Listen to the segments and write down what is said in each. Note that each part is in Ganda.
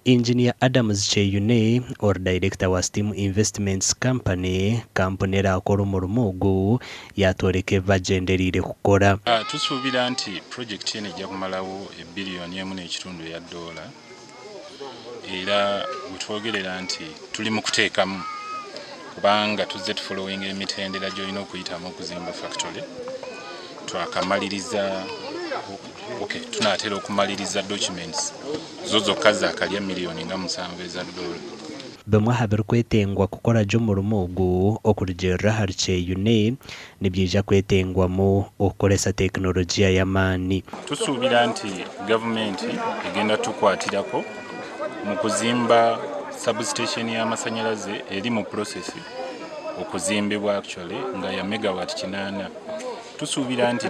Engineer Adams Cheyune or director wa Steam Investments Company era akora umurimo ogu yatwereke bagenderire kukora. Tusuubira nti project eno ejja kumalawo $1.1 era wetwogerera nti tuli mu kuteekamu kubanga tuzze tufollowing emitendera gy'olina okuyitamu okuzimba factory twakamaliriza tunaatera okumaliriza documents zo zokka zaakalya miliyoni nga 7 eza dola. Bamwe habiri kwetengwa kukora gy'omurimo ogu okurugyerera hari Cheyune nibyija kwetengwamu okukoresa tekinologiya y'amaani. Tusuubira nti gavumenti egenda tukwatirako mu kuzimba substation y'amasanyalaze eri mu process okuzimbibwa actually nga ya megawatt 8. Tusuubira nti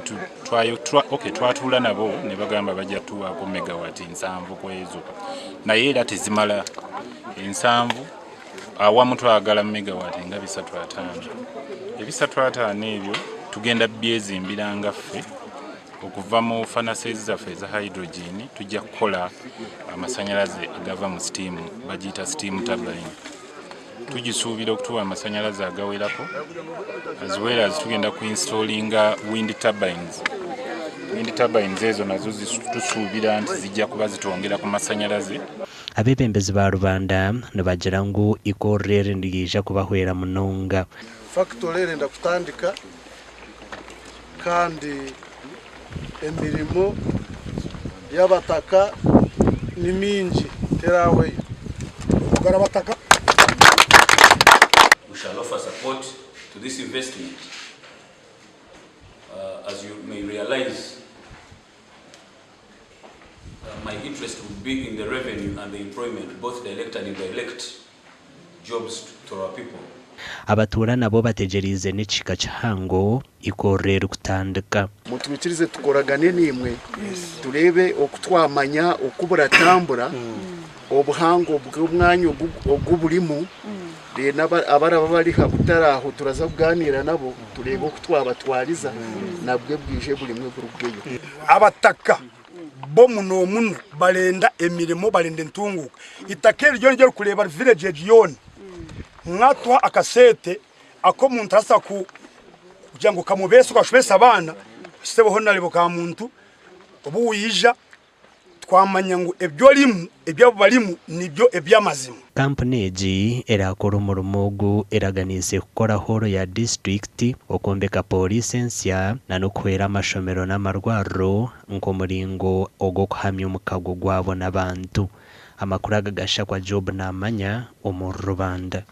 twatuula nabo ne bagamba bajja tuwaako megawatt 7 kwezo naye era tezimala 7 awamu twagala megawatt nga 305 ebyo tugenda byezimbira nga ffe okuva mu furnaces zaffe za hydrogen tujja kukola amasanyalaze agava mu steam bagiyita steam turbine. Tugisuubira okutuwa amasanyalaze agawerako as well as tugenda kuinstallinga wind turbines. Wind turbines ezo nazo tusuubira nti zijja kuba zitwongera ku masanyalaze. Abebembezi ba Rubanda ne bagira ngu eikorero ndigija kubahwera munonga. Factory erenda kutandika kandi emirimo y'abataka ni mingi teraweyo kugara bataka. We shall offer support to this investment. As you may realize, my interest would be in the revenue and the employment, both direct and indirect jobs to our people. Abatura nabo bategerize n'ekika kihango eikorero kutandika. Mutumikirize tukoragane nimwe turebe okutwamanya okuburatambura obuhango bw'umwanya ogubulimu abaraba bari habutaraho turaza kuganira nabo turebe okutwabatwariza nabwe bwije bulimwe burubweyo. Abataka bo muno balenda emirimo balenda ntunguka itakeri ryo kureba village yone mwatwa akasete ako muntu asa ku kujango kamubeso kashwesa abana sitebo honalebo ka muntu obuyija twamanya ngo ebyolimu ebyabalimu nibyo ebyamazima. Kampani egi erakora umurimo ogu eraganise kukora horo ya district Okwombeko police ensya na nokuhera amashomero n'amarwariro nk'omuringo ogwo kuhamya omukago gwabo n'abantu. Amakuru agagasha kwa Job n'amanya omu Rubanda.